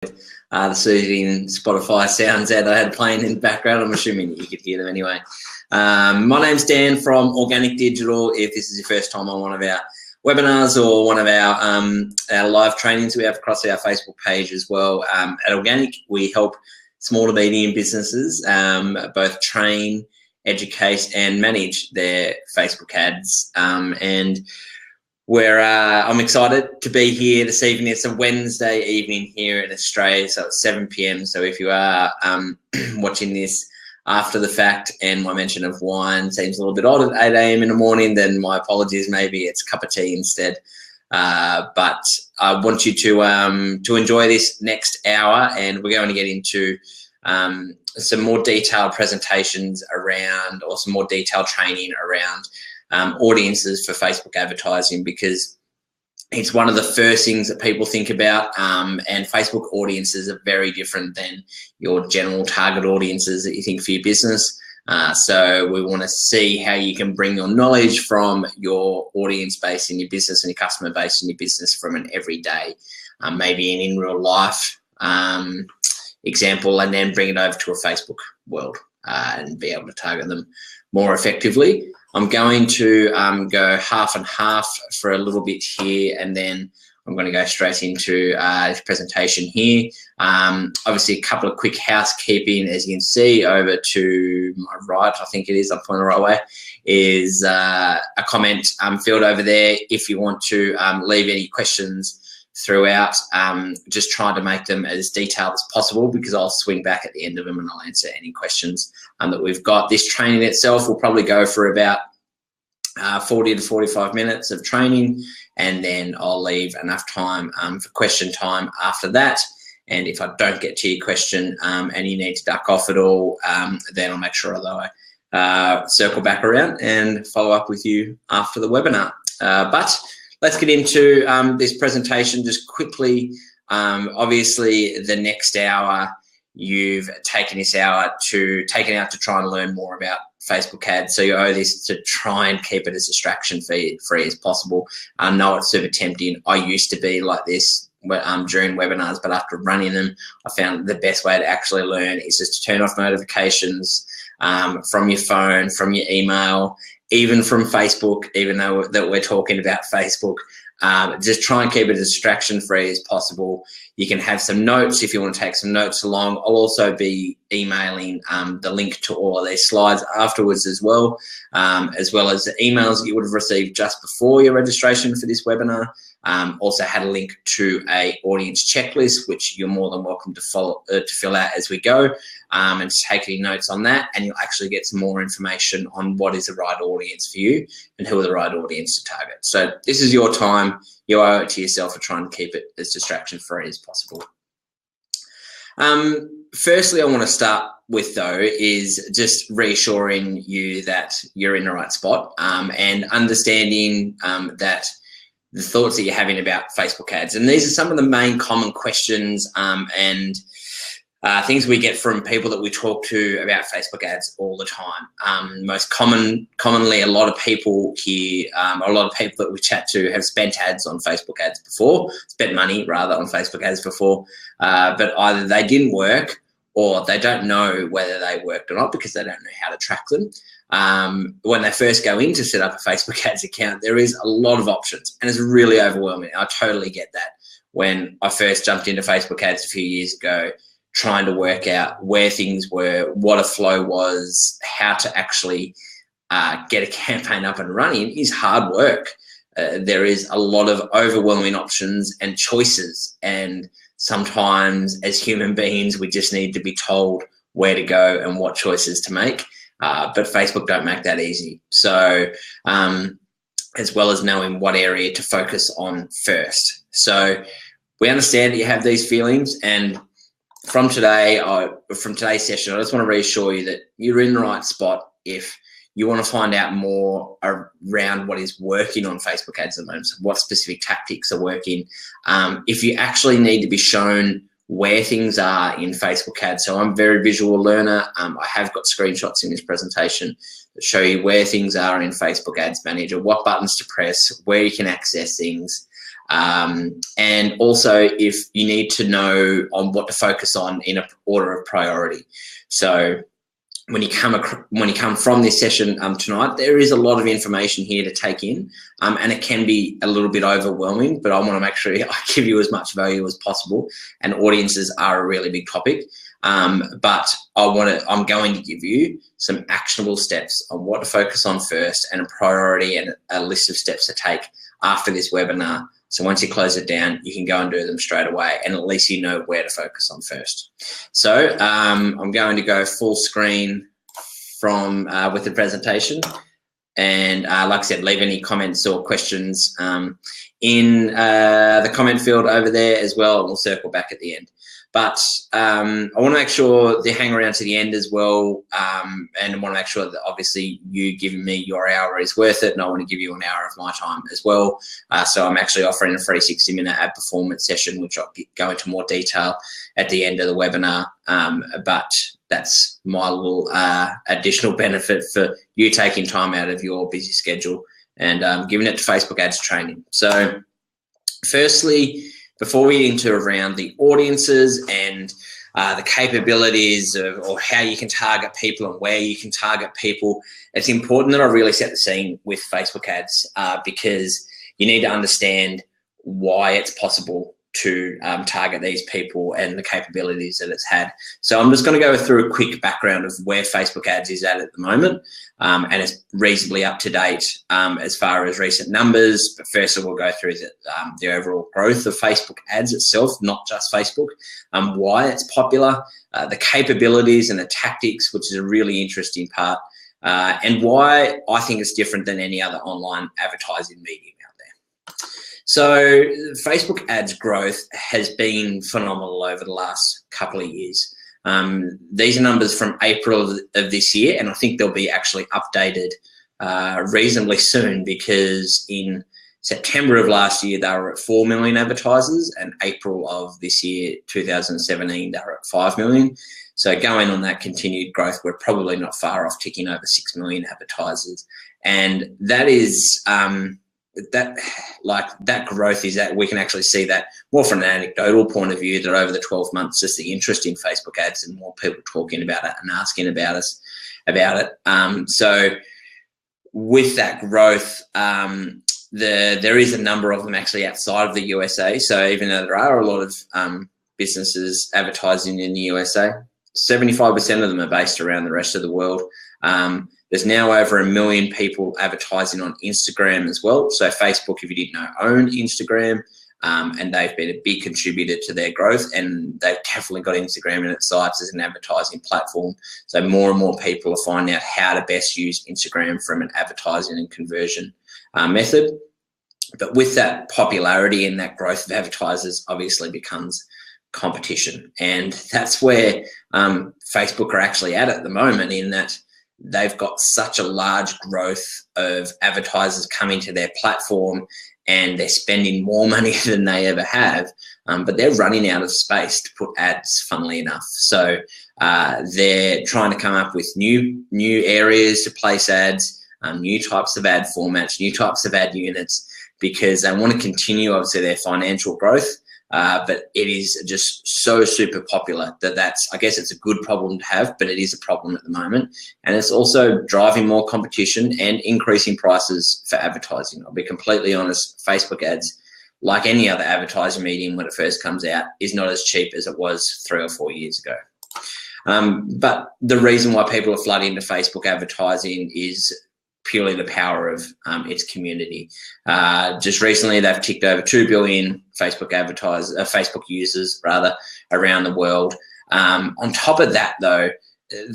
the soothing Spotify sounds that I had playing in the background. I'm assuming you could hear them anyway. My name's Dan from Organik Digital. If this is your first time on one of our webinars or one of our live trainings we have across our Facebook page as well, at Organik, we help small to medium businesses both train, educate and manage their Facebook ads. And I'm excited to be here this evening. It's a Wednesday evening here in Australia, so it's 7 p.m. So if you are watching this after the fact and my mention of wine seems a little bit odd at 8 a.m. in the morning, then my apologies. Maybe it's a cup of tea instead. But I want you to enjoy this next hour, and we're going to get into some more detailed presentations around, or some more detailed training around audiences for Facebook advertising, because it's one of the first things that people think about, and Facebook audiences are very different than your general target audiences that you think for your business. So we want to see how you can bring your knowledge from your audience base in your business and your customer base in your business from an everyday, maybe an in real life example, and then bring it over to a Facebook world and be able to target them more effectively. I'm going to go half and half for a little bit here, and then I'm going to go straight into this presentation here. Obviously, a couple of quick housekeeping. As you can see over to my right, I think it is, I'm pointing the right way, is a comment field over there. If you want to leave any questions throughout, just trying to make them as detailed as possible, because I'll swing back at the end of them and I'll answer any questions that we've got. This training itself will probably go for about 40 to 45 minutes of training, and then I'll leave enough time for question time after that. And if I don't get to your question and you need to duck off at all, then I'll make sure I circle back around and follow up with you after the webinar. But let's get into this presentation just quickly. Obviously, the next hour you've taken this hour to try and learn more about Facebook ads. So you owe this to try and keep it as distraction free as possible. I know it's super tempting. I used to be like this during webinars, but after running them, I found the best way to actually learn is just to turn off notifications from your phone, from your email, even from Facebook, even though that we're talking about Facebook. Just try and keep it as distraction free as possible. You can have some notes if you want to take some notes along. I'll also be emailing the link to all of these slides afterwards as well as the emails that you would have received just before your registration for this webinar. Also had a link to a audience checklist, which you're more than welcome to fill out as we go, and take any notes on that, and you'll actually get some more information on what is the right audience for you and who are the right audience to target. So this is your time. You owe it to yourself for trying to keep it as distraction free as possible. Firstly, I want to start with, though, is just reassuring you that you're in the right spot, and understanding that the thoughts that you're having about Facebook ads. And these are some of the main common questions and things we get from people that we talk to about Facebook ads all the time. Most commonly, a lot of people here, a lot of people that we chat to have spent money rather on Facebook ads before, but either they didn't work or they don't know whether they worked or not because they don't know how to track them. When they first go in to set up a Facebook ads account, there is a lot of options and it's really overwhelming. I totally get that. When I first jumped into Facebook ads a few years ago, trying to work out where things were, what a flow was, how to actually get a campaign up and running is hard work. There is a lot of overwhelming options and choices, and sometimes as human beings we just need to be told where to go and what choices to make, but Facebook don't make that easy. So as well as knowing what area to focus on first. So we understand that you have these feelings, and from today's session, I just want to reassure you that you're in the right spot if you want to find out more around what is working on Facebook ads at the moment, so what specific tactics are working. If you actually need to be shown where things are in Facebook ads, so I'm a very visual learner. I have got screenshots in this presentation that show you where things are in Facebook Ads Manager, what buttons to press, where you can access things. And also if you need to know on what to focus on in an order of priority. So when you come from this session tonight, there is a lot of information here to take in, and it can be a little bit overwhelming, but I want to make sure I give you as much value as possible, and audiences are a really big topic. But I'm going to give you some actionable steps on what to focus on first, and a priority and a list of steps to take after this webinar. So once you close it down, you can go and do them straight away, and at least you know where to focus on first. So I'm going to go full screen from with the presentation, and like I said, leave any comments or questions in the comment field over there as well, and we'll circle back at the end. But I want to make sure they hang around to the end as well, and I want to make sure that obviously you giving me your hour is worth it, and I want to give you an hour of my time as well. So I'm actually offering a free 60-minute ad performance session, which I'll go into more detail at the end of the webinar. But that's my little additional benefit for you taking time out of your busy schedule and giving it to Facebook ads training. So firstly, before we get into around the audiences and the capabilities or how you can target people and where you can target people, it's important that I really set the scene with Facebook ads because you need to understand why it's possible to target these people and the capabilities that it's had. So I'm just going to go through a quick background of where Facebook ads is at the moment, and it's reasonably up to date as far as recent numbers. But first of all, we'll go through the overall growth of Facebook ads itself, not just Facebook, why it's popular, the capabilities and the tactics, which is a really interesting part, and why I think it's different than any other online advertising medium out there. So Facebook ads growth has been phenomenal over the last couple of years. These are numbers from April of this year, and I think they'll be actually updated reasonably soon, because in September of last year, they were at 4 million advertisers, and April of this year, 2017, they were at 5 million. So going on that continued growth, we're probably not far off ticking over 6 million advertisers. And that is, that growth is that we can actually see that more from an anecdotal point of view, that over the 12 months, just the interest in Facebook ads and more people talking about it and asking about it. So with that growth, there is a number of them actually outside of the USA. So even though there are a lot of businesses advertising in the USA, 75% of them are based around the rest of the world. There's now over 1 million people advertising on Instagram as well. So Facebook, if you didn't know, owned Instagram, and they've been a big contributor to their growth, and they've definitely got Instagram in its sights as an advertising platform. So more and more people are finding out how to best use Instagram from an advertising and conversion method. But with that popularity and that growth of advertisers, obviously becomes competition. And that's where Facebook are actually at the moment, in that they've got such a large growth of advertisers coming to their platform, and they're spending more money than they ever have, but they're running out of space to put ads, funnily enough. So they're trying to come up with new areas to place ads, new types of ad formats, new types of ad units, because they want to continue, obviously, their financial growth. But it is just so super popular that's, I guess it's a good problem to have, but it is a problem at the moment. And it's also driving more competition and increasing prices for advertising. I'll be completely honest, Facebook ads, like any other advertising medium when it first comes out, is not as cheap as it was 3 or 4 years ago. But the reason why people are flooding into Facebook advertising is purely the power of its community. Just recently, they've ticked over 2 billion Facebook users around the world. On top of that, though,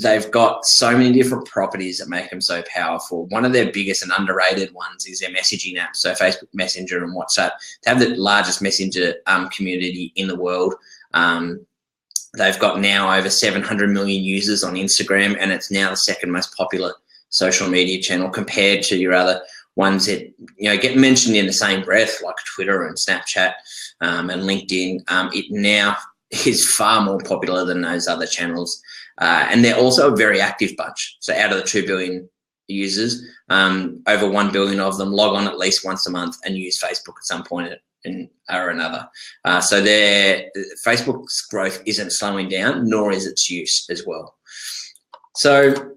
they've got so many different properties that make them so powerful. One of their biggest and underrated ones is their messaging app. So Facebook Messenger and WhatsApp, they have the largest messenger community in the world. They've got now over 700 million users on Instagram, and it's now the second most popular social media channel compared to your other ones that get mentioned in the same breath, like Twitter and Snapchat and LinkedIn. It now is far more popular than those other channels, and they're also a very active bunch. So out of the 2 billion users, over 1 billion of them log on at least once a month and use Facebook at some point or another. So Facebook's growth isn't slowing down, nor is its use as well. So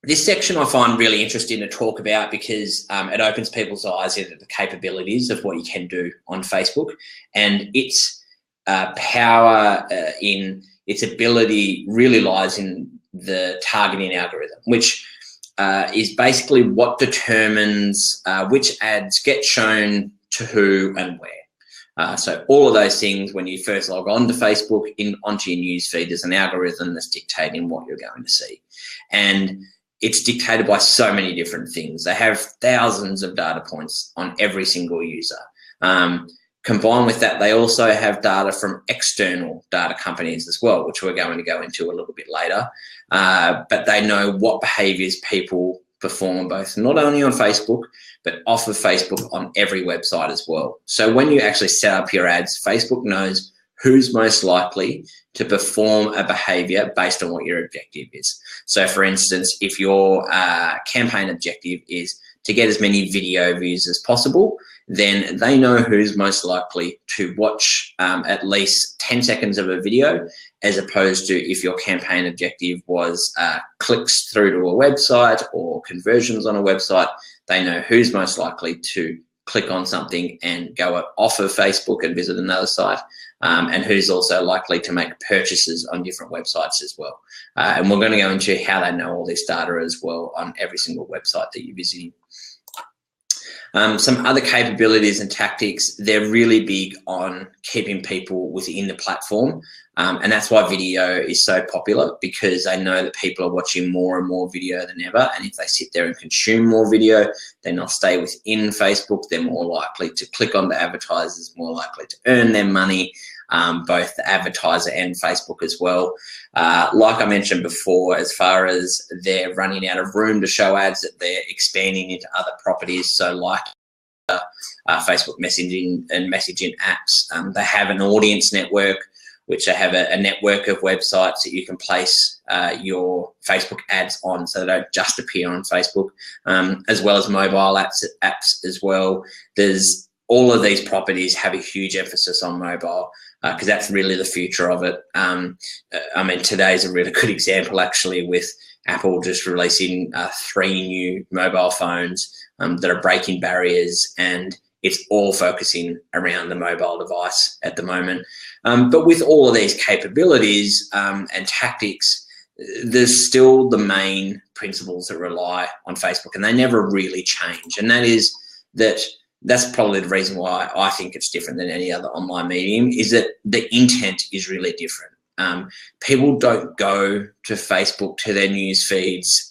this section I find really interesting to talk about because it opens people's eyes into the capabilities of what you can do on Facebook, and its power in its ability really lies in the targeting algorithm, which is basically what determines which ads get shown to who and where. So all of those things, when you first log on to Facebook, onto your newsfeed, there's an algorithm that's dictating what you're going to see. And it's dictated by so many different things. They have thousands of data points on every single user. Combined with that, they also have data from external data companies as well, which we're going to go into a little bit later. But they know what behaviors people perform both not only on Facebook, but off of Facebook on every website as well. So when you actually set up your ads, Facebook knows who's most likely to perform a behavior based on what your objective is. So for instance, if your campaign objective is to get as many video views as possible, then they know who's most likely to watch at least 10 seconds of a video, as opposed to if your campaign objective was clicks through to a website or conversions on a website, they know who's most likely to click on something and go off of Facebook and visit another site, and who's also likely to make purchases on different websites as well. And we're going to go into how they know all this data as well on every single website that you're visiting. Some other capabilities and tactics, they're really big on keeping people within the platform. And that's why video is so popular, because they know that people are watching more and more video than ever. And if they sit there and consume more video, then they'll stay within Facebook. They're more likely to click on the advertisers, more likely to earn their money, both the advertiser and Facebook as well. Like I mentioned before, as far as they're running out of room to show ads, that they're expanding into other properties. So like Facebook messaging and messaging apps, they have an audience network, which they have a network of websites that you can place your Facebook ads on, so they don't just appear on Facebook, as well as mobile apps as well. There's all of these properties have a huge emphasis on mobile, because that's really the future of it. I mean, today's a really good example actually, with Apple just releasing 3 new mobile phones that are breaking barriers, and it's all focusing around the mobile device at the moment. But with all of these capabilities and tactics, there's still the main principles that rely on Facebook, and they never really change. And that is that's probably the reason why I think it's different than any other online medium, is that the intent is really different. People don't go to Facebook, to their news feeds,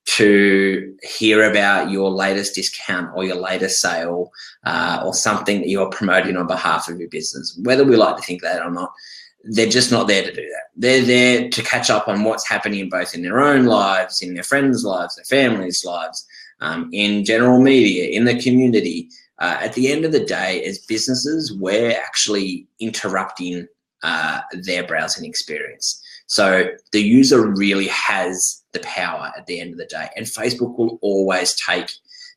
to hear about your latest discount or your latest sale, or something that you're promoting on behalf of your business. Whether we like to think that or not, they're just not there to do that. They're there to catch up on what's happening both in their own lives, in their friends' lives, their families' lives, in general media, in the community. At the end of the day, as businesses, we're actually interrupting their browsing experience. So the user really has the power at the end of the day, and Facebook will always take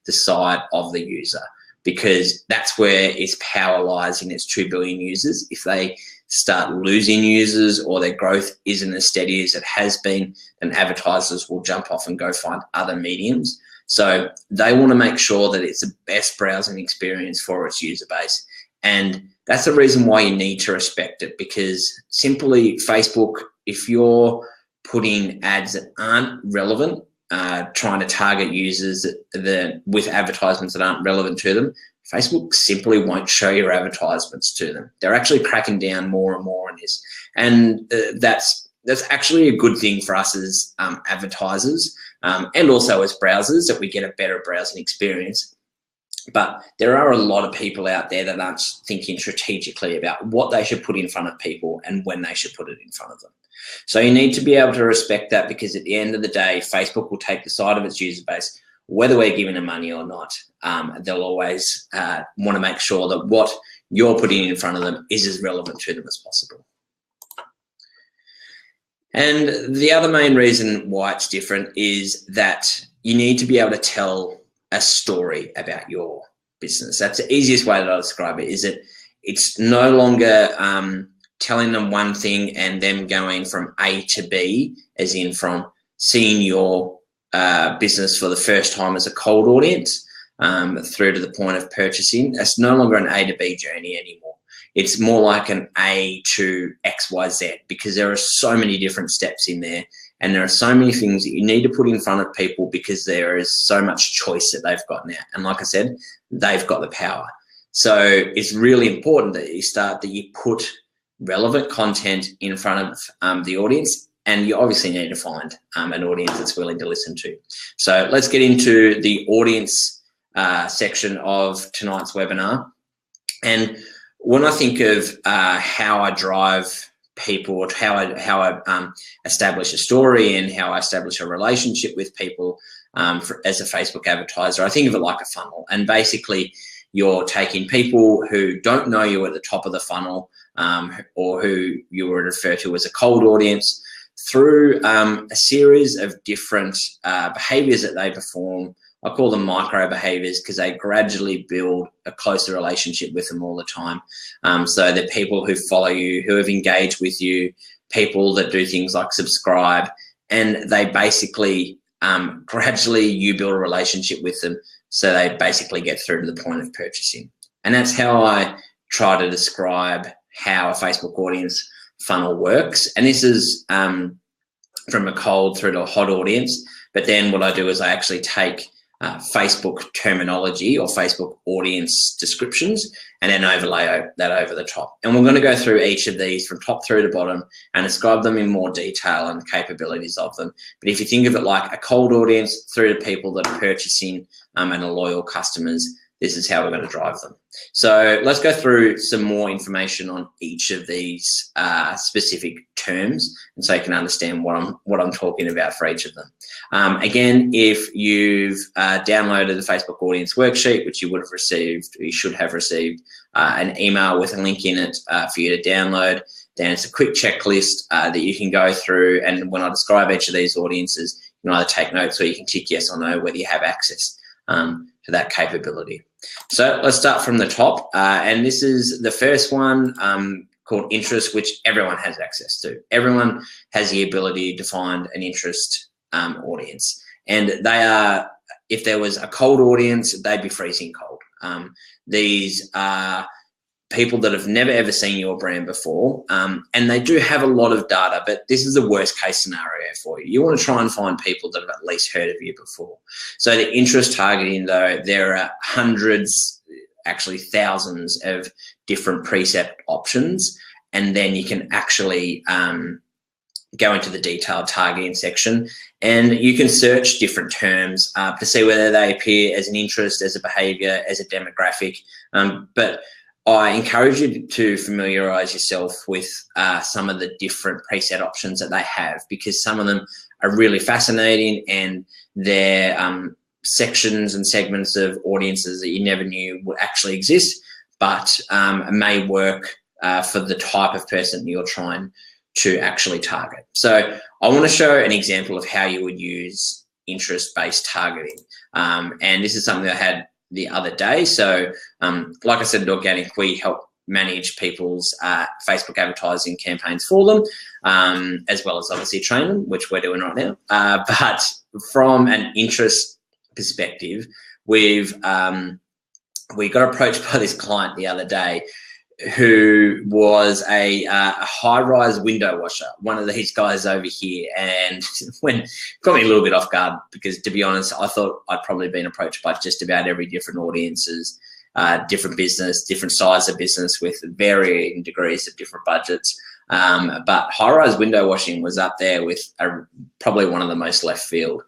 the side of the user, because that's where its power lies, in its 2 billion users. If they start losing users, or their growth isn't as steady as it has been, then advertisers will jump off and go find other mediums. So they want to make sure that it's the best browsing experience for its user base. And that's the reason why you need to respect it, because simply Facebook, if you're putting ads that aren't relevant, trying to target users with advertisements that aren't relevant to them, Facebook simply won't show your advertisements to them. They're actually cracking down more and more on this. And that's actually a good thing for us as advertisers, and also as browsers, that we get a better browsing experience. But there are a lot of people out there that aren't thinking strategically about what they should put in front of people and when they should put it in front of them. So you need to be able to respect that, because at the end of the day, Facebook will take the side of its user base, whether we're giving them money or not. They'll always want to make sure that what you're putting in front of them is as relevant to them as possible. And the other main reason why it's different is that you need to be able to tell a story about your business. That's the easiest way that I describe it, is that it's no longer telling them one thing and them going from A to B, as in from seeing your business for the first time as a cold audience through to the point of purchasing. It's no longer an A to B journey anymore. It's more like an A to XYZ, because there are so many different steps in there, and there are so many things that you need to put in front of people, because there is so much choice that they've got now. And like I said, they've got the power. So it's really important that you put relevant content in front of the audience, and you obviously need to find an audience that's willing to listen to. So let's get into the audience section of tonight's webinar. And when I think of how I drive people, or how I establish a story and how I establish a relationship with people as a Facebook advertiser, I think of it like a funnel. And basically, you're taking people who don't know you at the top of the funnel, or who you would refer to as a cold audience, through a series of different behaviors that they perform. I call them micro behaviors, because they gradually build a closer relationship with them all the time. So they're people who follow you, who have engaged with you, people that do things like subscribe, and they basically gradually you build a relationship with them, so they basically get through to the point of purchasing. And that's how I try to describe how a Facebook audience funnel works. And this is from a cold through to a hot audience. But then what I do is I actually take Facebook terminology or Facebook audience descriptions and then overlay that over the top. And we're going to go through each of these from top through to bottom and describe them in more detail and the capabilities of them. But if you think of it like a cold audience through to people that are purchasing and are loyal customers, this is how we're going to drive them. So let's go through some more information on each of these specific terms, and so you can understand what I'm talking about for each of them. Again, if you've downloaded the Facebook audience worksheet, which you would have received, or you should have received, an email with a link in it for you to download, then it's a quick checklist that you can go through. And when I describe each of these audiences, you can either take notes or you can tick yes or no whether you have access to that capability. So let's start from the top, and this is the first one called interest, which everyone has access to. Everyone has the ability to find an interest audience, and they are, if there was a cold audience, they'd be freezing cold. These are people that have never ever seen your brand before, and they do have a lot of data, but this is the worst case scenario for you. You want to try and find people that have at least heard of you before. So the interest targeting, though, there are hundreds, actually thousands of different preset options, and then you can actually go into the detailed targeting section, and you can search different terms to see whether they appear as an interest, as a behavior, as a demographic, but I encourage you to familiarize yourself with some of the different preset options that they have, because some of them are really fascinating, and they're sections and segments of audiences that you never knew would actually exist, but may work for the type of person you're trying to actually target. So I want to show an example of how you would use interest-based targeting. And this is something I had the other day. So like I said, at Organik, we help manage people's Facebook advertising campaigns for them, as well as obviously train them, which we're doing right now. But from an interest perspective, we got approached by this client the other day who was a high-rise window washer, one of these guys over here, and when got me a little bit off guard, because to be honest, I thought I'd probably been approached by just about every different audiences, different business, different size of business with varying degrees of different budgets. But high-rise window washing was up there with probably one of the most left field.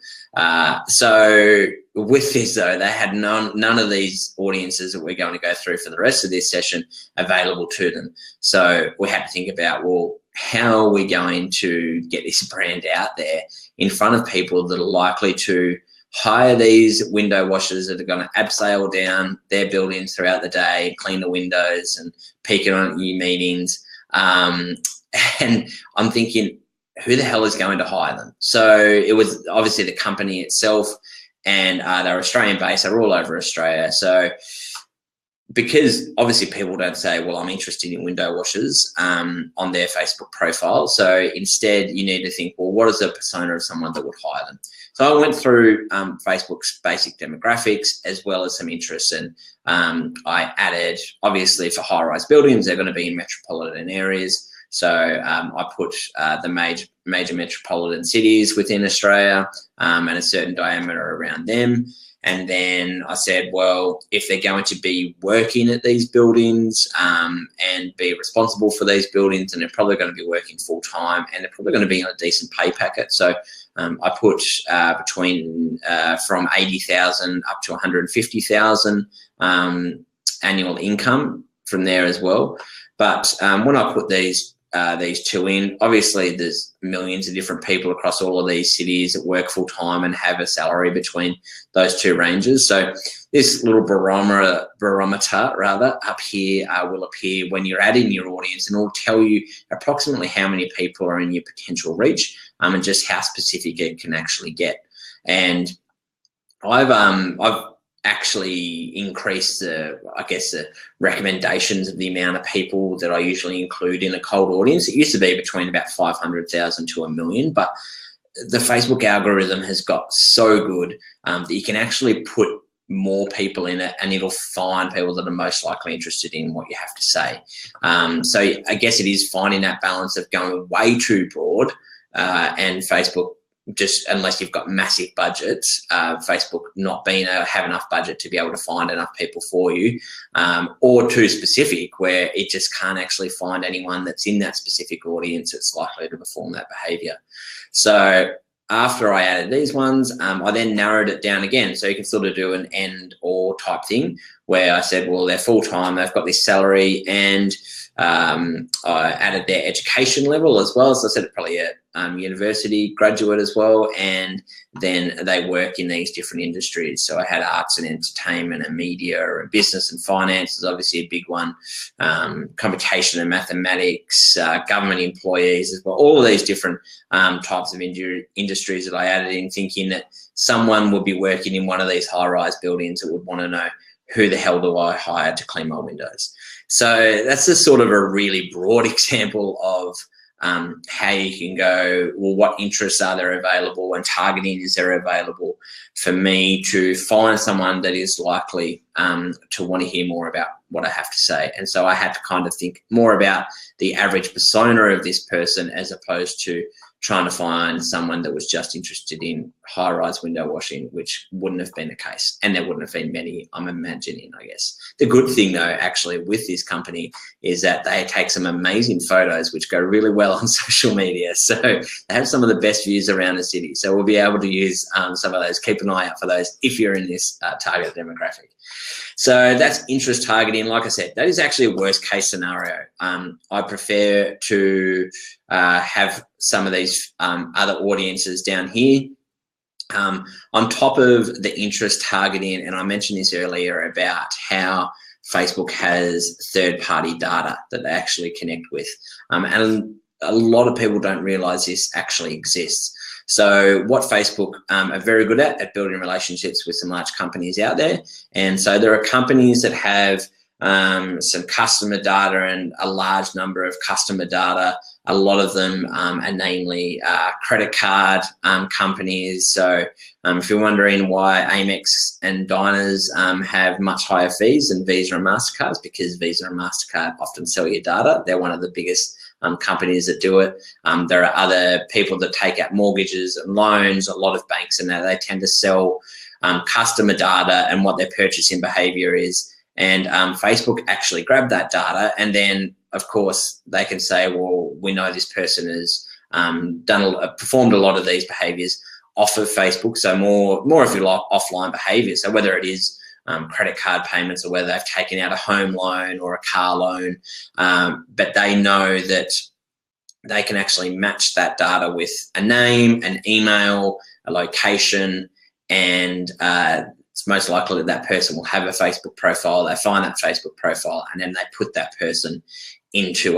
So with this, though, they had none of these audiences that we're going to go through for the rest of this session available to them. So we had to think about, well, how are we going to get this brand out there in front of people that are likely to hire these window washers that are going to abseil down their buildings throughout the day, clean the windows and peek it on at your meetings. And I'm thinking, who the hell is going to hire them? So it was obviously the company itself, and they're Australian based. They're all over Australia. So because obviously people don't say, well, I'm interested in window washers on their Facebook profile. So instead you need to think, well, what is the persona of someone that would hire them? So I went through Facebook's basic demographics as well as some interests, and I added, obviously for high-rise buildings, they're going to be in metropolitan areas. So I put the major metropolitan cities within Australia and a certain diameter around them. And then I said, well, if they're going to be working at these buildings and be responsible for these buildings, and they're probably going to be working full time, and they're probably going to be on a decent pay packet. So I put between from 80,000 up to 150,000 annual income from there as well. But when I put these two in, obviously there's millions of different people across all of these cities that work full time and have a salary between those two ranges. So this little barometer rather up here will appear when you're adding your audience, and it will tell you approximately how many people are in your potential reach and just how specific it can actually get. And I've actually increase the recommendations of the amount of people that I usually include in a cold audience. It used to be between about 500,000 to 1 million, but the Facebook algorithm has got so good that you can actually put more people in it, and it'll find people that are most likely interested in what you have to say. So I guess it is finding that balance of going way too broad and Facebook, just unless you've got massive budgets, Facebook not being able to have enough budget to be able to find enough people for you, or too specific where it just can't actually find anyone that's in that specific audience that's likely to perform that behavior. So after I added these ones, I then narrowed it down again. So you can sort of do an and or type thing where I said, well, they're full-time, they've got this salary, and I added their education level as well. So I said probably a university graduate as well, and then they work in these different industries. So I had arts and entertainment and media and business and finance is obviously a big one, computation and mathematics, government employees as well, all of these different types of industries that I added in, thinking that someone would be working in one of these high-rise buildings that would want to know, who the hell do I hire to clean my windows? So that's just sort of a really broad example of how you can go, well, what interests are there available and targeting is there available for me to find someone that is likely to want to hear more about what I have to say. And so I had to kind of think more about the average persona of this person as opposed to trying to find someone that was just interested in high-rise window washing, which wouldn't have been the case. And there wouldn't have been many, I'm imagining, I guess. The good thing, though, actually, with this company is that they take some amazing photos, which go really well on social media. So they have some of the best views around the city. So we'll be able to use some of those. Keep an eye out for those if you're in this target demographic. So that's interest targeting. Like I said, that is actually a worst case scenario. I prefer to have some of these other audiences down here. On top of the interest targeting, and I mentioned this earlier about how Facebook has third-party data that they actually connect with. And a lot of people don't realize this actually exists. So what Facebook are very good at building relationships with some large companies out there. And so there are companies that have some customer data and a large number of customer data. A lot of them are namely credit card companies. So if you're wondering why Amex and Diners have much higher fees than Visa and MasterCard, it's because Visa and MasterCard often sell your data. They're one of the biggest companies that do it. There are other people that take out mortgages and loans. A lot of banks and that, they tend to sell customer data and what their purchasing behavior is. And Facebook actually grabbed that data, and then of course they can say, well, we know this person has performed a lot of these behaviors off of Facebook. So more if you like offline behavior. So whether it is credit card payments or whether they've taken out a home loan or a car loan, but they know that they can actually match that data with a name, an email, a location, and it's most likely that that person will have a Facebook profile. They find that Facebook profile and then they put that person into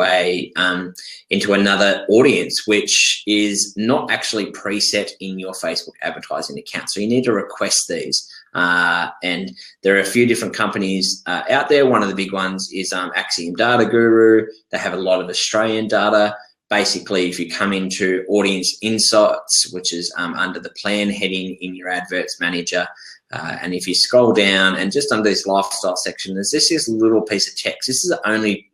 another audience, which is not actually preset in your Facebook advertising account. So you need to request these And there are a few different companies out there. One of the big ones is Axiom Data Guru. They have a lot of Australian data. Basically, if you come into Audience Insights, which is under the plan heading in your Adverts Manager, and if you scroll down and just under this lifestyle section, there's this little piece of text. This is the only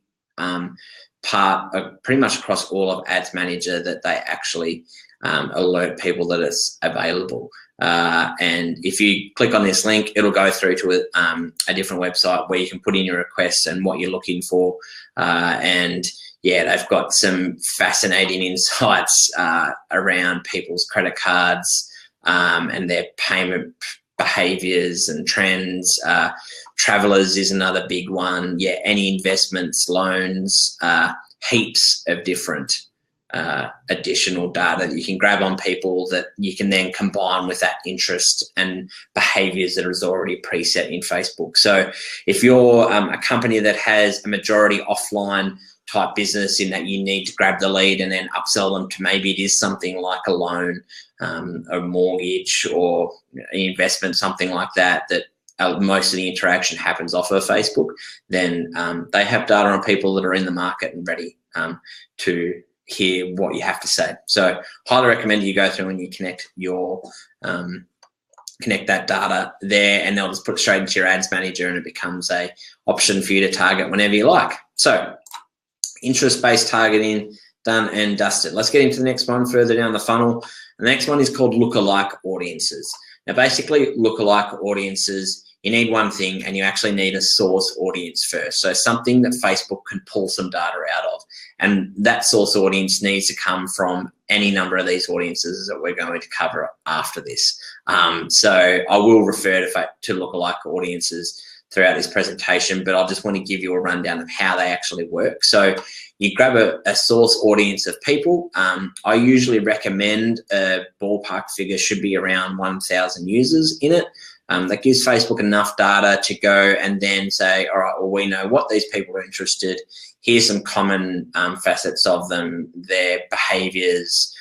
part of pretty much across all of Ads Manager that they actually alert people that it's available. And if you click on this link, it'll go through to a different website where you can put in your requests and what you're looking for. And yeah, they've got some fascinating insights around people's credit cards and their payment behaviors and trends. Travelers is another big one. Yeah, any investments, loans, heaps of different additional data that you can grab on people that you can then combine with that interest and behaviors that is already preset in Facebook. So if you're a company that has a majority offline type business in that you need to grab the lead and then upsell them to maybe it is something like a loan, a mortgage or an investment, something like that, that most of the interaction happens off of Facebook, then they have data on people that are in the market and ready to hear what you have to say. So highly recommend you go through and you connect your connect that data there, and they'll just put it straight into your ads manager and it becomes a option for you to target whenever you like. So interest-based targeting, done and dusted. Let's get into the next one further down the funnel. The next one is called lookalike audiences. Now basically lookalike audiences, you need one thing and you actually need a source audience first. So something that Facebook can pull some data out of. And that source audience needs to come from any number of these audiences that we're going to cover after this. So I will refer to lookalike audiences throughout this presentation, but I just want to give you a rundown of how they actually work. So you grab a source audience of people. I usually recommend a ballpark figure should be around 1,000 users in it. That gives Facebook enough data to go and then say, all right, well, we know what these people are interested. Here's some common facets of them, their behaviors,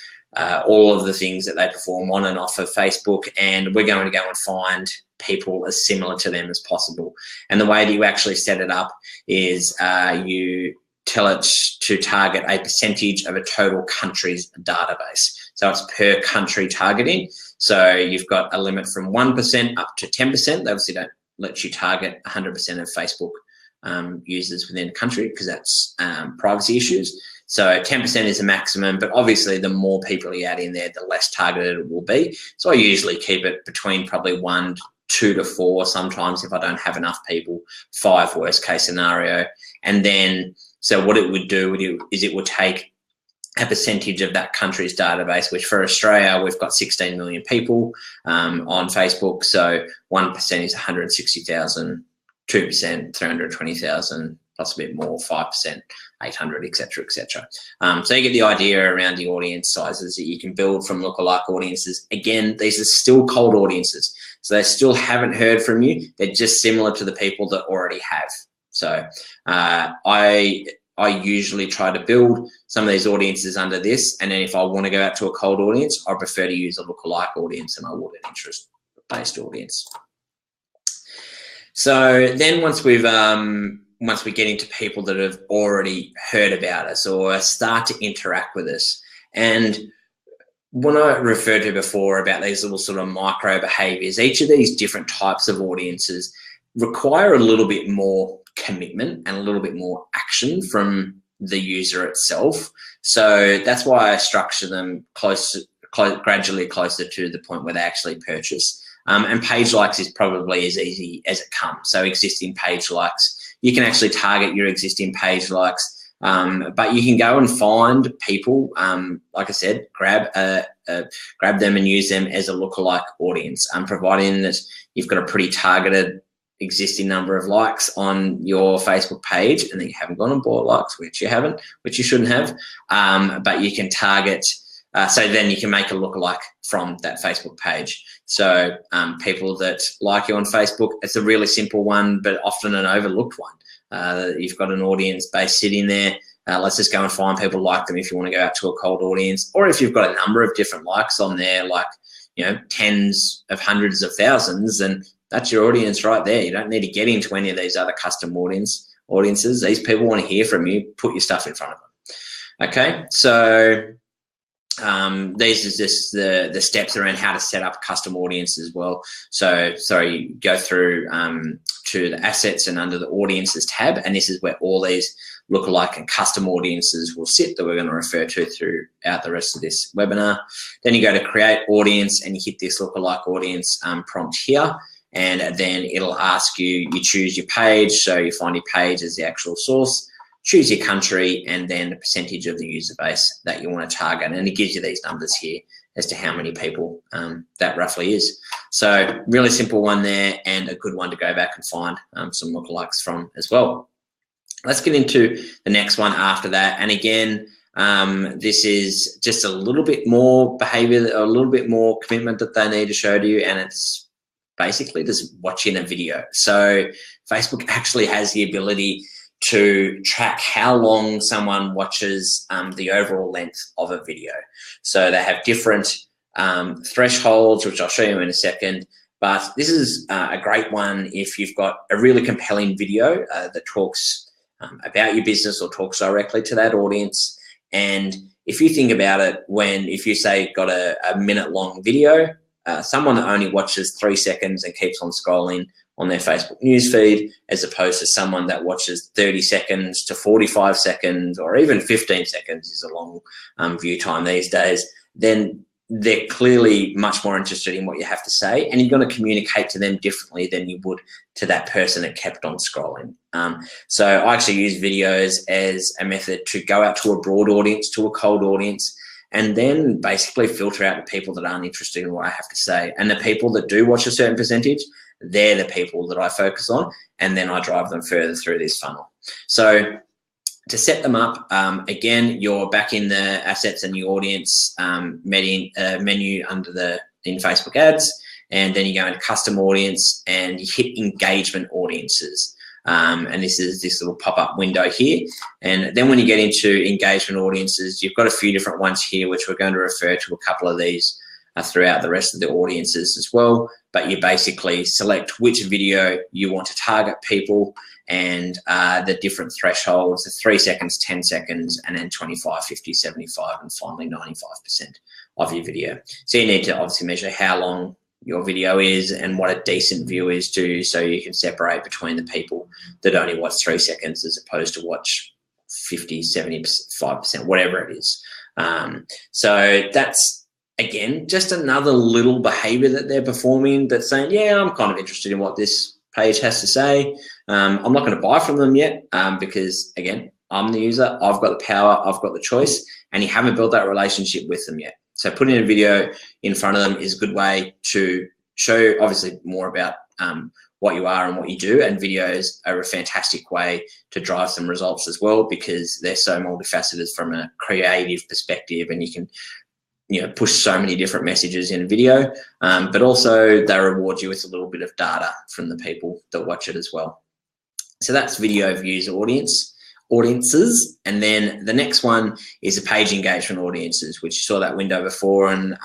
all of the things that they perform on and off of Facebook, and we're going to go and find people as similar to them as possible. And the way that you actually set it up is you tell it to target a percentage of a total country's database. So it's per country targeting. So you've got a limit from 1% up to 10%. They obviously don't let you target 100% of Facebook users within a country because that's privacy issues. So 10% is the maximum, but obviously the more people you add in there, the less targeted it will be. So I usually keep it between probably 1, 2 to 4, sometimes if I don't have enough people, 5 worst case scenario. And then, so what it would do is it would take a percentage of that country's database, which for Australia, we've got 16 million people on Facebook. So 1% is 160,000, 2%, 320,000, plus a bit more, 5%, 800, et cetera, et cetera. So you get the idea around the audience sizes that you can build from lookalike audiences. Again, these are still cold audiences. So they still haven't heard from you. They're just similar to the people that already have. So I usually try to build some of these audiences under this. And then if I want to go out to a cold audience, I prefer to use a lookalike audience than I would an interest-based audience. So then once we get into people that have already heard about us or start to interact with us, and when I referred to before about these little sort of micro behaviors, each of these different types of audiences require a little bit more commitment and a little bit more action from the user itself. So that's why I structure them gradually closer to the point where they actually purchase. And page likes is probably as easy as it comes. So existing page likes, you can actually target your existing page likes, but you can go and find people, like I said, grab them and use them as a lookalike audience, providing that you've got a pretty targeted existing number of likes on your Facebook page and that you haven't gone and bought likes, which you haven't, which you shouldn't have, but you can target, so then you can make a lookalike from that Facebook page. So people that like you on Facebook, it's a really simple one, but often an overlooked one. You've got an audience base sitting there. Let's just go and find people like them if you want to go out to a cold audience, or if you've got a number of different likes on there, like, you know, tens of hundreds of thousands, and That's your audience right there. You don't need to get into any of these other custom audiences. These people want to hear from you. Put your stuff in front of them. Okay, so these is just the steps around how to set up a custom audience as well. So sorry, go through to the assets and under the audiences tab, and this is where all these lookalike and custom audiences will sit that we're going to refer to throughout the rest of this webinar. Then you go to create audience and you hit this lookalike audience prompt here, and then it'll ask you choose your page. So you find your page as the actual source, choose your country, and then the percentage of the user base that you want to target. And it gives you these numbers here as to how many people that roughly is. So really simple one there, and a good one to go back and find some lookalikes from as well. Let's get into the next one after that. And again, this is just a little bit more behavior, a little bit more commitment that they need to show to you, and it's basically just watching a video. So Facebook actually has the ability to track how long someone watches the overall length of a video. So they have different thresholds, which I'll show you in a second. But this is a great one if you've got a really compelling video that talks about your business or talks directly to that audience. And if you think about it, if you say got a minute-long video, someone that only watches 3 seconds and keeps on scrolling on their Facebook newsfeed, as opposed to someone that watches 30 seconds to 45 seconds or even 15 seconds is a long view time these days, then they're clearly much more interested in what you have to say, and you're going to communicate to them differently than you would to that person that kept on scrolling. So I actually use videos as a method to go out to a broad audience, to a cold audience, and then basically filter out the people that aren't interested in what I have to say. And the people that do watch a certain percentage, they're the people that I focus on, and then I drive them further through this funnel. So to set them up, again, you're back in the assets and the audience menu in Facebook ads, and then you go into custom audience and you hit engagement audiences. And this is this little pop-up window here. And then when you get into engagement audiences, you've got a few different ones here, which we're going to refer to a couple of these throughout the rest of the audiences as well. But you basically select which video you want to target people, and the different thresholds, the 3 seconds, 10 seconds, and then 25, 50, 75, and finally 95% of your video. So you need to obviously measure how long your video is and what a decent view is too, so you can separate between the people that only watch 3 seconds as opposed to watch 50, 75%, whatever it is. So that's, again, just another little behavior that they're performing that's saying, yeah, I'm kind of interested in what this page has to say. I'm not going to buy from them yet because, again, I'm the user, I've got the power, I've got the choice, and you haven't built that relationship with them yet. So putting a video in front of them is a good way to show, obviously, more about what you are and what you do, and videos are a fantastic way to drive some results as well because they're so multifaceted from a creative perspective, and you can push so many different messages in a video, but also they reward you with a little bit of data from the people that watch it as well. So that's video views audiences. And then the next one is the page engagement audiences, which you saw that window before, and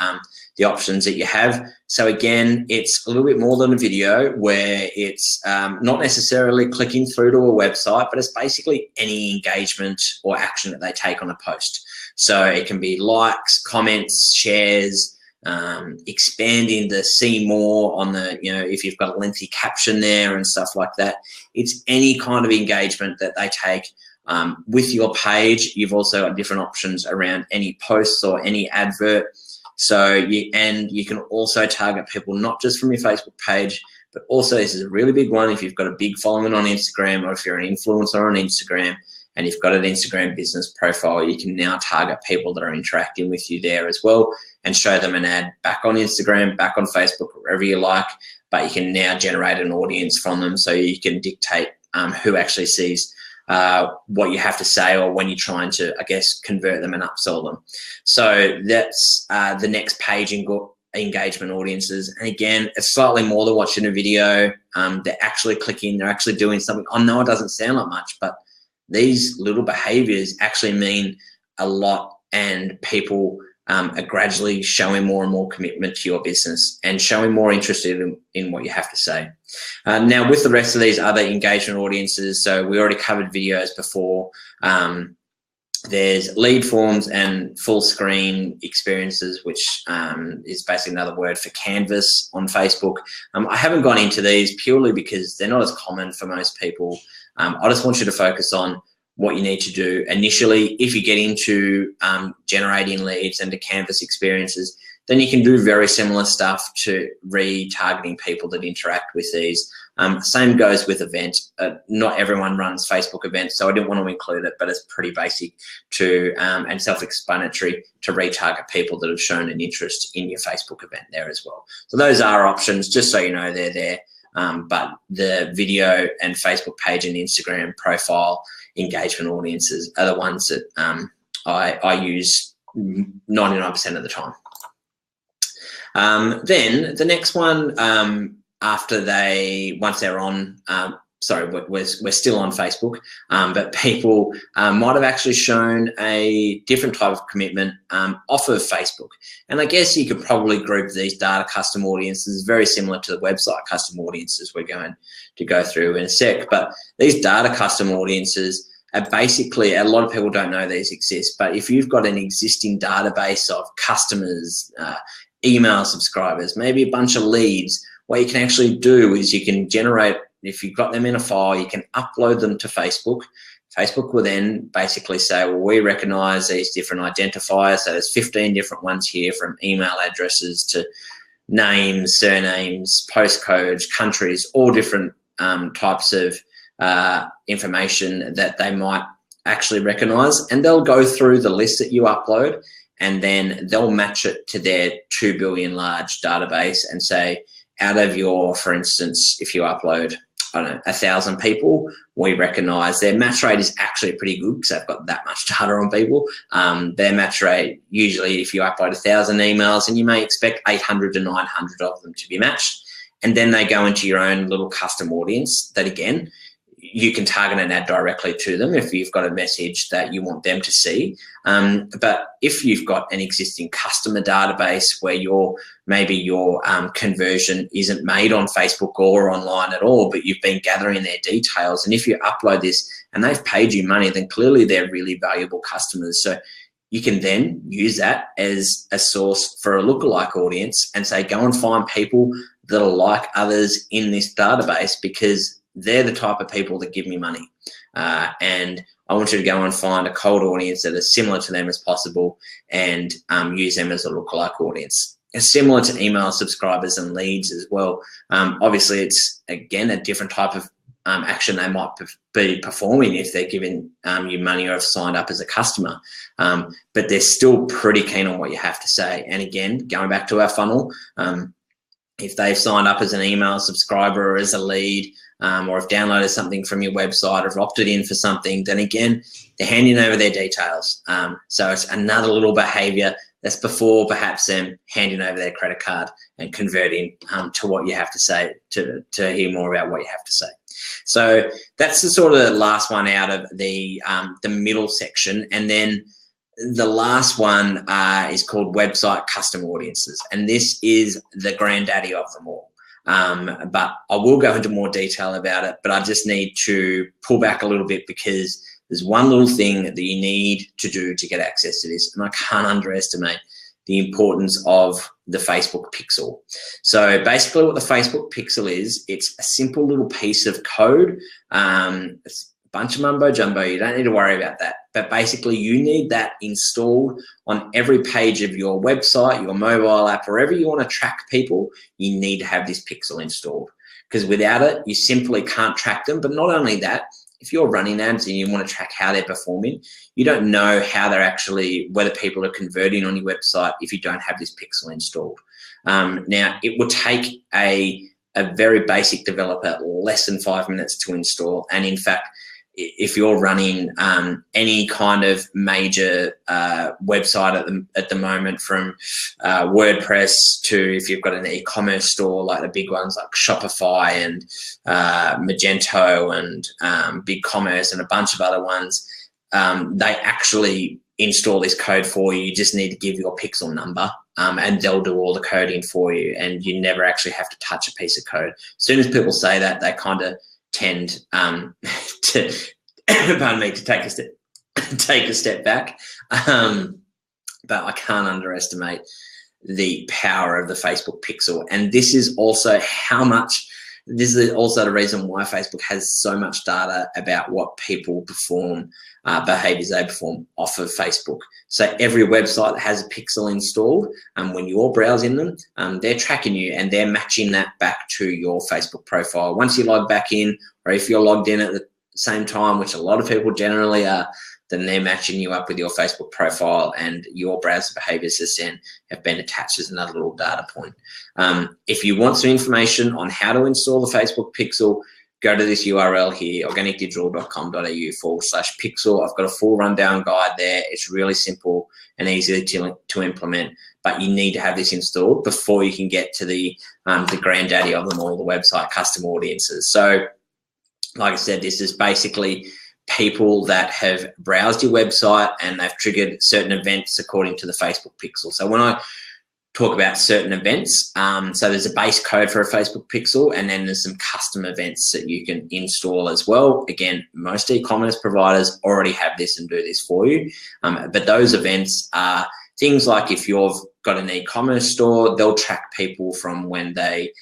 the options that you have. So again, it's a little bit more than a video where it's not necessarily clicking through to a website, but it's basically any engagement or action that they take on a post. So it can be likes, comments, shares, expanding the see more on the, if you've got a lengthy caption there and stuff like that. It's any kind of engagement that they take with your page. You've also got different options around any posts or any advert. So you can also target people not just from your Facebook page, but also, this is a really big one, if you've got a big following on Instagram, or if you're an influencer on Instagram and you've got an Instagram business profile, you can now target people that are interacting with you there as well and show them an ad back on Instagram, back on Facebook, wherever you like, but you can now generate an audience from them, so you can dictate who actually sees what you have to say, or when you're trying to, I guess, convert them and upsell them. So that's the next page engagement audiences. And again, it's slightly more than watching a video. They're actually clicking, they're actually doing something. I know it doesn't sound like much, but these little behaviors actually mean a lot, and people are gradually showing more and more commitment to your business and showing more interest in what you have to say. Now, with the rest of these other engagement audiences, so we already covered videos before. There's lead forms and full screen experiences, which is basically another word for canvas on Facebook. I haven't gone into these purely because they're not as common for most people. I just want you to focus on what you need to do initially. If you get into generating leads and to canvas experiences, then you can do very similar stuff to retargeting people that interact with these. Same goes with event. Not everyone runs Facebook events, so I didn't want to include it, but it's pretty basic to and self-explanatory to retarget people that have shown an interest in your Facebook event there as well. So those are options, just so you know they're there. But the video and Facebook page and Instagram profile engagement audiences are the ones that I use 99% of the time. Then the next one, once they're on, we're still on Facebook, but people might have actually shown a different type of commitment off of Facebook. And I guess you could probably group these data custom audiences very similar to the website custom audiences we're going to go through in a sec. But these data custom audiences are basically, a lot of people don't know these exist, but if you've got an existing database of customers, email subscribers, maybe a bunch of leads, what you can actually do is you can generate, if you've got them in a file, you can upload them to Facebook. Facebook will then basically say, well, we recognize these different identifiers. So there's 15 different ones here, from email addresses to names, surnames, postcodes, countries, all different types of information that they might actually recognize. And they'll go through the list that you upload, and then they'll match it to their 2 billion large database and say, out of your, for instance, if you upload, I don't know, 1,000 people, we recognize their match rate is actually pretty good because they've got that much data on people. Their match rate, usually if you upload 1,000 emails, and you may expect 800 to 900 of them to be matched. And then they go into your own little custom audience that, again, you can target an ad directly to them if you've got a message that you want them to see. But if you've got an existing customer database where maybe your conversion isn't made on Facebook or online at all, but you've been gathering their details, and if you upload this and they've paid you money, then clearly they're really valuable customers. So you can then use that as a source for a lookalike audience and say, go and find people that are like others in this database, because they're the type of people that give me money. And I want you to go and find a cold audience that is similar to them as possible and use them as a lookalike audience. It's similar to email subscribers and leads as well. Obviously, it's, again, a different type of action they might be performing if they're giving you money or have signed up as a customer. But they're still pretty keen on what you have to say. And again, going back to our funnel, if they've signed up as an email subscriber or as a lead, or have downloaded something from your website or opted in for something, then again, they're handing over their details. So it's another little behavior that's before perhaps them handing over their credit card and converting to what you have to say, to hear more about what you have to say. So that's the sort of last one out of the middle section. And then the last one is called website custom audiences. And this is the granddaddy of them all. But I will go into more detail about it, but I just need to pull back a little bit, because there's one little thing that you need to do to get access to this, and I can't underestimate the importance of the Facebook pixel. So basically what the Facebook pixel is, it's a simple little piece of code. It's a bunch of mumbo jumbo. You don't need to worry about that. But basically you need that installed on every page of your website, your mobile app, wherever you want to track people, you need to have this pixel installed, because without it, you simply can't track them. But not only that, if you're running ads and you want to track how they're performing, you don't know how they're actually, whether people are converting on your website if you don't have this pixel installed. Now, it will take a very basic developer less than 5 minutes to install. And in fact, if you're running any kind of major website at the moment, from WordPress to, if you've got an e-commerce store like the big ones like Shopify and Magento and BigCommerce and a bunch of other ones, they actually install this code for you. You just need to give your pixel number, and they'll do all the coding for you, and you never actually have to touch a piece of code. As soon as people say that, they kind of tend to pardon me, to take a step back. But I can't underestimate the power of the Facebook pixel. And this is also this is also the reason why Facebook has so much data about what people perform, behaviors they perform off of Facebook. So every website that has a pixel installed, when you're browsing them, they're tracking you and they're matching that back to your Facebook profile. Once you log back in, or if you're logged in at the same time, which a lot of people generally are, then they're matching you up with your Facebook profile, and your browser behaviors have been attached as another little data point. If you want some information on how to install the Facebook pixel, go to this URL here, organicdigital.com.au/pixel. I've got a full rundown guide there. It's really simple and easy to implement, but you need to have this installed before you can get to the granddaddy of them all, the website custom audiences. So, like I said, this is basically people that have browsed your website and they've triggered certain events according to the Facebook pixel. So when I talk about certain events, so there's a base code for a Facebook pixel, and then there's some custom events that you can install as well. Again, most e-commerce providers already have this and do this for you. But those events are things like if you've got an e-commerce store, they'll track people from when they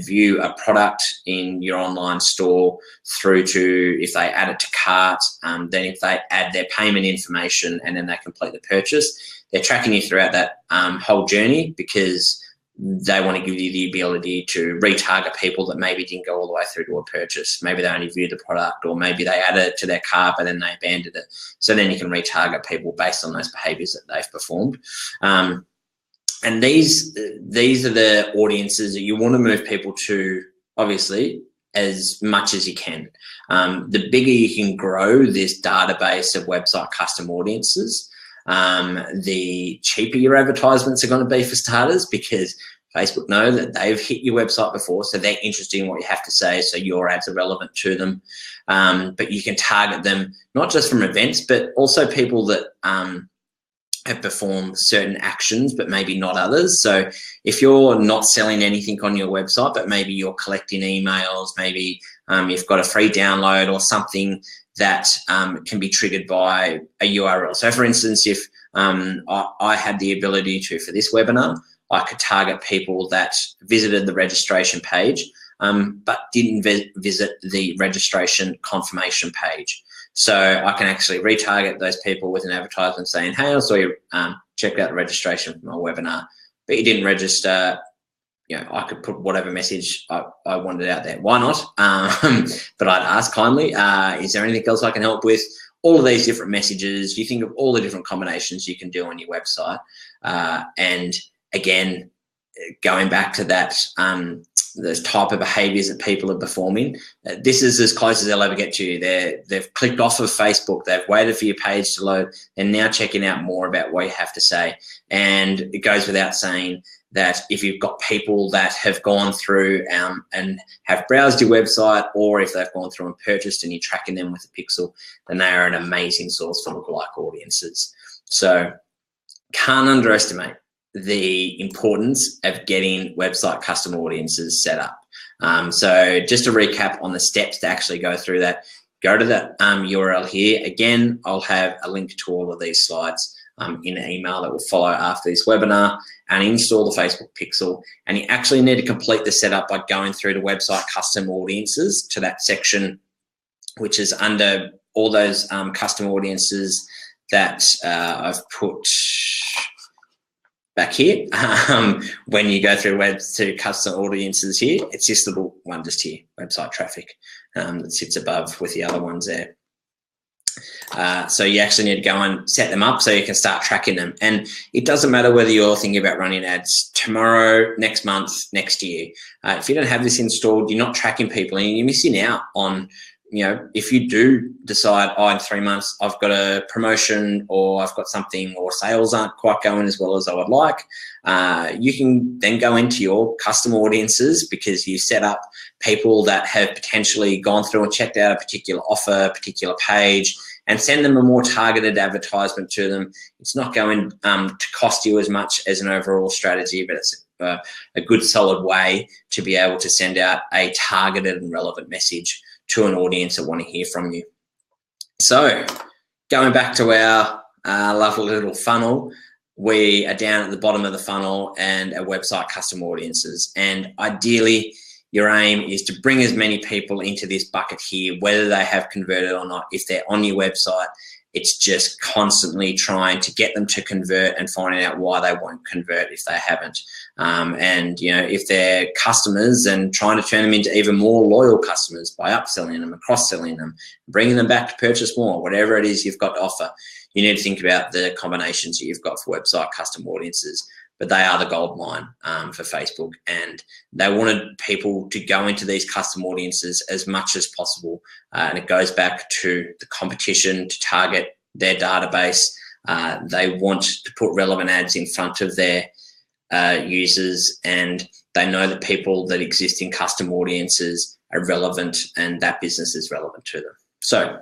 view a product in your online store through to if they add it to cart, then if they add their payment information and then they complete the purchase. They're tracking you throughout that whole journey because they want to give you the ability to retarget people that maybe didn't go all the way through to a purchase. Maybe they only viewed the product, or maybe they added it to their cart but then they abandoned it. So then you can retarget people based on those behaviors that they've performed. And these are the audiences that you want to move people to, obviously, as much as you can. The bigger you can grow this database of website custom audiences, the cheaper your advertisements are going to be for starters, because Facebook know that they've hit your website before, so they're interested in what you have to say, so your ads are relevant to them. But you can target them not just from events, but also people that have performed certain actions but maybe not others. So if you're not selling anything on your website but maybe you're collecting emails, maybe you've got a free download or something that can be triggered by a URL. So for instance, if I had the ability to, for this webinar, I could target people that visited the registration page but didn't visit the registration confirmation page. So I can actually retarget those people with an advertisement saying, hey, I saw you checked out the registration for my webinar, but you didn't register. You know, I could put whatever message I wanted out there. Why not? But I'd ask kindly, is there anything else I can help with? All of these different messages, you think of all the different combinations you can do on your website. And again, going back to that, those type of behaviors that people are performing, this is as close as they'll ever get to you. They've clicked off of Facebook, they've waited for your page to load, and now checking out more about what you have to say. And it goes without saying that if you've got people that have gone through and have browsed your website, or if they've gone through and purchased and you're tracking them with a pixel, then they are an amazing source for lookalike audiences. So can't underestimate the importance of getting website custom audiences set up. So just to recap on the steps to actually go through that, go to that URL here. Again, I'll have a link to all of these slides in an email that will follow after this webinar, and install the Facebook pixel. And you actually need to complete the setup by going through the website custom audiences to that section, which is under all those custom audiences that I've put back here. When you go through web to custom audiences here, it's this little one just here, website traffic, that sits above with the other ones there. So you actually need to go and set them up so you can start tracking them. And it doesn't matter whether you're thinking about running ads tomorrow, next month, next year. If you don't have this installed, you're not tracking people and you're missing out on, you know, if you do decide, oh, in 3 months, I've got a promotion or I've got something, or sales aren't quite going as well as I would like, you can then go into your custom audiences, because you set up people that have potentially gone through and checked out a particular offer, particular page, and send them a more targeted advertisement to them. It's not going to cost you as much as an overall strategy, but it's a good solid way to be able to send out a targeted and relevant message to an audience that want to hear from you. So going back to our lovely little funnel, we are down at the bottom of the funnel and our website custom audiences. And ideally, your aim is to bring as many people into this bucket here, whether they have converted or not. If they're on your website, it's just constantly trying to get them to convert and finding out why they won't convert if they haven't. And, you know, if they're customers, and trying to turn them into even more loyal customers by upselling them and cross-selling them, bringing them back to purchase more, whatever it is you've got to offer. You need to think about the combinations that you've got for website custom audiences, but they are the gold mine for Facebook, and they wanted people to go into these custom audiences as much as possible. And it goes back to the competition to target their database. They want to put relevant ads in front of their users, and they know that people that exist in custom audiences are relevant and that business is relevant to them. So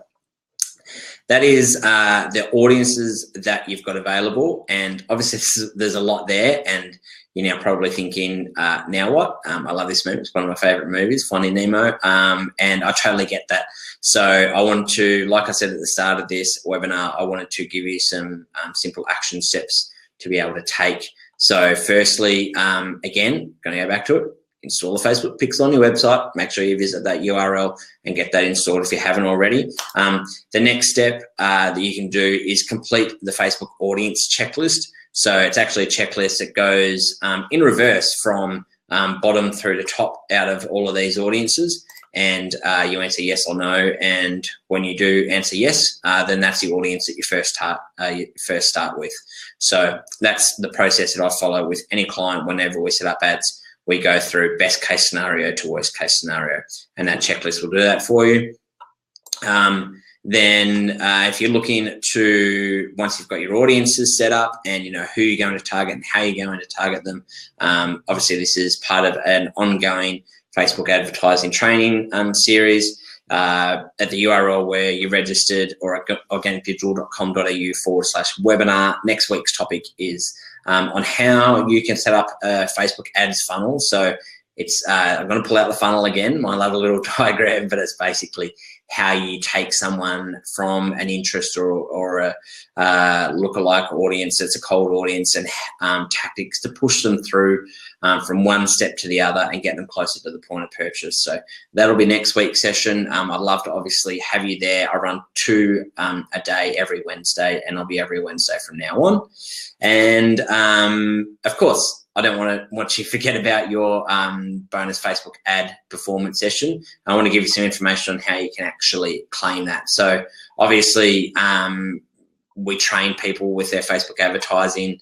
that is the audiences that you've got available. And obviously there's a lot there, and you're now probably thinking, now what? I love this movie. It's one of my favorite movies, Finding Nemo. And I totally get that. So I wanted to, like I said at the start of this webinar, I wanted to give you some simple action steps to be able to take. So firstly, again, going to go back to it. Install the Facebook pixel on your website. Make sure you visit that URL and get that installed if you haven't already. The next step that you can do is complete the Facebook audience checklist. So it's actually a checklist that goes in reverse from bottom through to top out of all of these audiences. And you answer yes or no. And when you do answer yes, then that's the audience that you first start with. So that's the process that I follow with any client whenever we set up ads. We go through best case scenario to worst case scenario, and that checklist will do that for you. Then if you're looking to, once you've got your audiences set up and you know who you're going to target and how you're going to target them, obviously this is part of an ongoing Facebook advertising training series at the URL where you registered, or organicdigital.com.au/webinar. Next week's topic is on how you can set up a Facebook ads funnel. So it's, I'm going to pull out the funnel again, my lovely little diagram, but it's basically how you take someone from an interest or a lookalike audience that's a cold audience, and tactics to push them through from one step to the other and get them closer to the point of purchase. So that'll be next week's session. I'd love to obviously have you there. I run 2 a day every Wednesday, and I'll be every Wednesday from now on. And of course, I don't want you to forget about your bonus Facebook ad performance session. I want to give you some information on how you can actually claim that. So obviously, we train people with their Facebook advertising.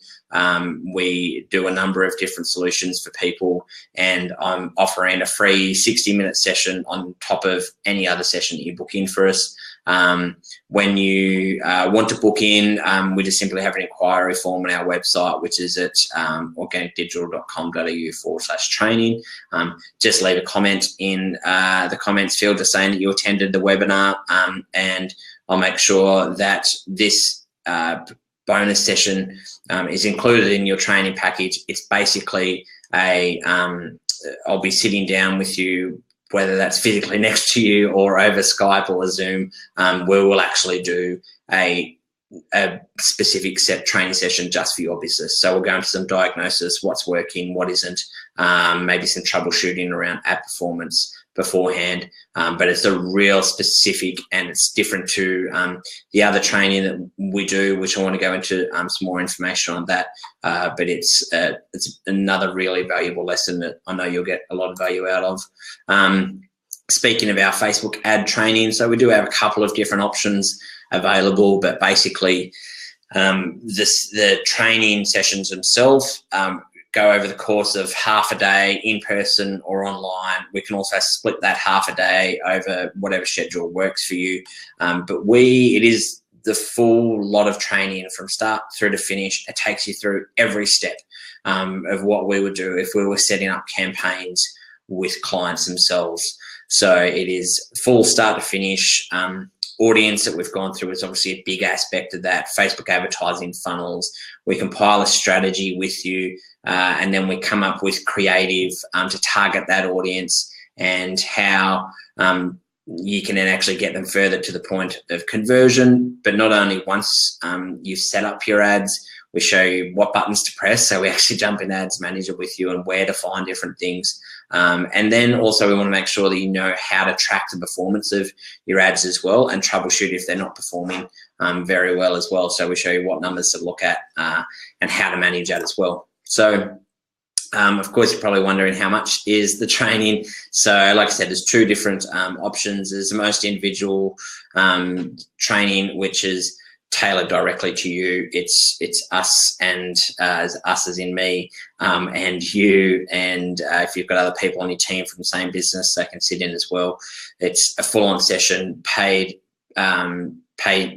We do a number of different solutions for people, and I'm offering a free 60-minute session on top of any other session that you book in for us. When you want to book in, we just simply have an inquiry form on our website, which is at organicdigital.com.au/training. Just leave a comment in the comments field just saying that you attended the webinar, and I'll make sure that this bonus session is included in your training package. It's basically I'll be sitting down with you, whether that's physically next to you or over Skype or Zoom, where we'll actually do a specific set training session just for your business. So we'll go into some diagnosis, what's working, what isn't, maybe some troubleshooting around ad performance beforehand, but it's a real specific, and it's different to the other training that we do, which I want to go into some more information on that, but it's another really valuable lesson that I know you'll get a lot of value out of. Speaking of our Facebook ad training, so we do have a couple of different options available, but basically the training sessions themselves go over the course of half a day in person or online. We can also split that half a day over whatever schedule works for you. But it is the full lot of training from start through to finish. It takes you through every step of what we would do if we were setting up campaigns with clients themselves. So it is full start to finish, audience that we've gone through is obviously a big aspect of that. Facebook advertising funnels. We compile a strategy with you, and then we come up with creative to target that audience and how you can then actually get them further to the point of conversion. But not only once you've set up your ads, we show you what buttons to press. So we actually jump in Ads Manager with you and where to find different things. And then also we want to make sure that you know how to track the performance of your ads as well and troubleshoot if they're not performing very well as well. So we show you what numbers to look at and how to manage that as well. So of course, you're probably wondering how much is the training. So like I said, there's two different options. There's the most individual training, which is tailored directly to you. It's us and us as in me and you, and if you've got other people on your team from the same business, they can sit in as well. It's a full-on session, paid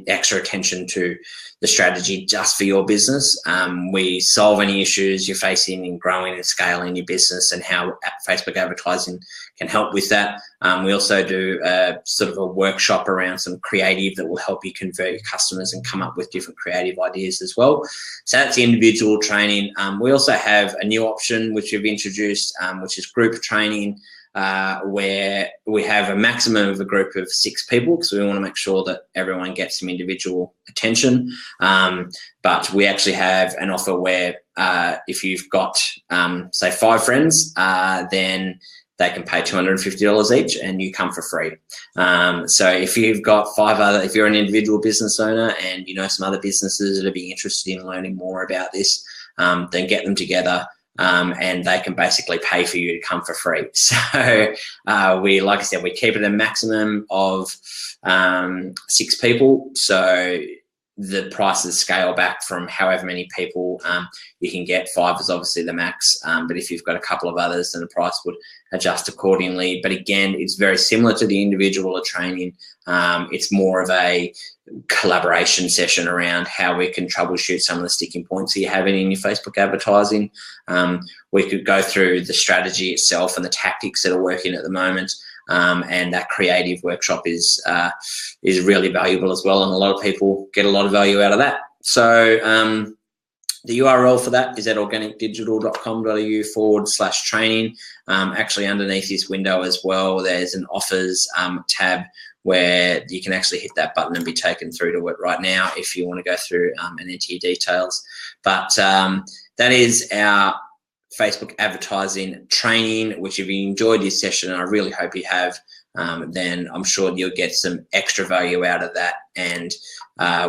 extra attention to the strategy just for your business. We solve any issues you're facing in growing and scaling your business and how Facebook advertising can help with that. We also do sort of a workshop around some creative that will help you convert your customers and come up with different creative ideas as well. So that's the individual training. We also have a new option which we've introduced, which is group training, where we have a maximum of a group of 6 people because we want to make sure that everyone gets some individual attention. But we actually have an offer where if you've got, say, 5 friends, then they can pay $250 each and you come for free. So if you've got if you're an individual business owner and you know some other businesses that are being interested in learning more about this, then get them together. And they can basically pay for you to come for free. So like I said, we keep it a maximum of 6 people. So the prices scale back from however many people you can get. 5 is obviously the max. But if you've got a couple of others, then the price would adjust accordingly. But again, it's very similar to the individual or training. It's more of a collaboration session around how we can troubleshoot some of the sticking points that you're having in your Facebook advertising. We could go through the strategy itself and the tactics that are working at the moment. And that creative workshop is really valuable as well. And a lot of people get a lot of value out of that. So the URL for that is at organicdigital.com.au/training. Actually underneath this window as well, there's an offers tab where you can actually hit that button and be taken through to it right now if you want to go through and enter your details. But that is our Facebook advertising training, which if you enjoyed this session, and I really hope you have, then I'm sure you'll get some extra value out of that. And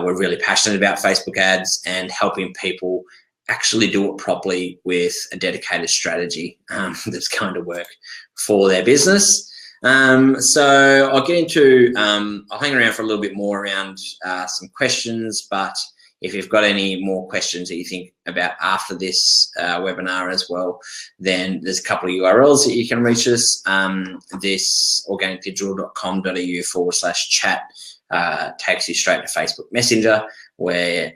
we're really passionate about Facebook ads and helping people actually do it properly with a dedicated strategy that's going to work for their business. So I'll get into, I'll hang around for a little bit more around some questions, but if you've got any more questions that you think about after this webinar as well, then there's a couple of URLs that you can reach us. This organicdigital.com.au/chat takes you straight to Facebook Messenger, where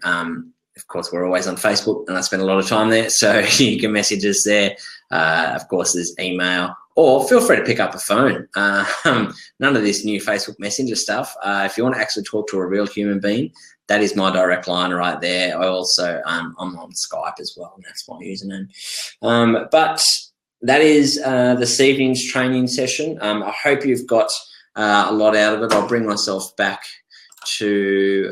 of course we're always on Facebook and I spend a lot of time there, so you can message us there. Of course there's email, or feel free to pick up a phone. None of this new Facebook Messenger stuff. If you want to actually talk to a real human being, that is my direct line right there. I also, I'm on Skype as well, and that's my username. But that is this evening's training session. I hope you've got a lot out of it. I'll bring myself back to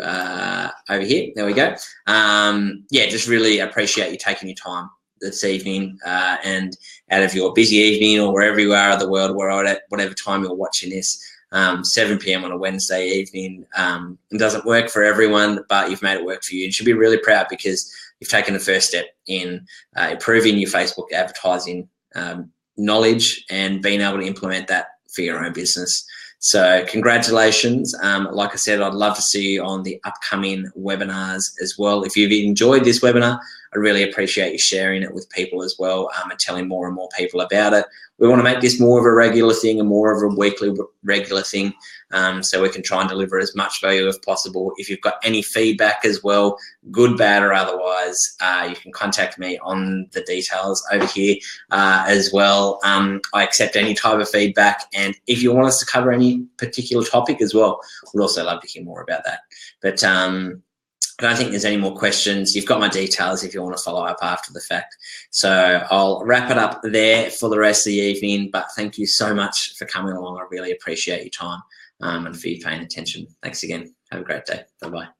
over here. There we go. Yeah, just really appreciate you taking your time this evening and out of your busy evening or wherever you are in the world, whatever time you're watching this. 7 p.m. on a Wednesday evening. It doesn't work for everyone, but you've made it work for you. You should be really proud because you've taken the first step in improving your Facebook advertising knowledge and being able to implement that for your own business. So congratulations. Like I said, I'd love to see you on the upcoming webinars as well. If you've enjoyed this webinar, I really appreciate you sharing it with people as well, and telling more and more people about it. We want to make this more of a regular thing and more of a weekly regular thing, so we can try and deliver as much value as possible. If you've got any feedback as well, good, bad, or otherwise, you can contact me on the details over here as well. I accept any type of feedback, and if you want us to cover any particular topic as well, we'd also love to hear more about that. But I don't think there's any more questions. You've got my details if you want to follow up after the fact. So I'll wrap it up there for the rest of the evening, but thank you so much for coming along. I really appreciate your time and for you paying attention. Thanks again. Have a great day. Bye-bye.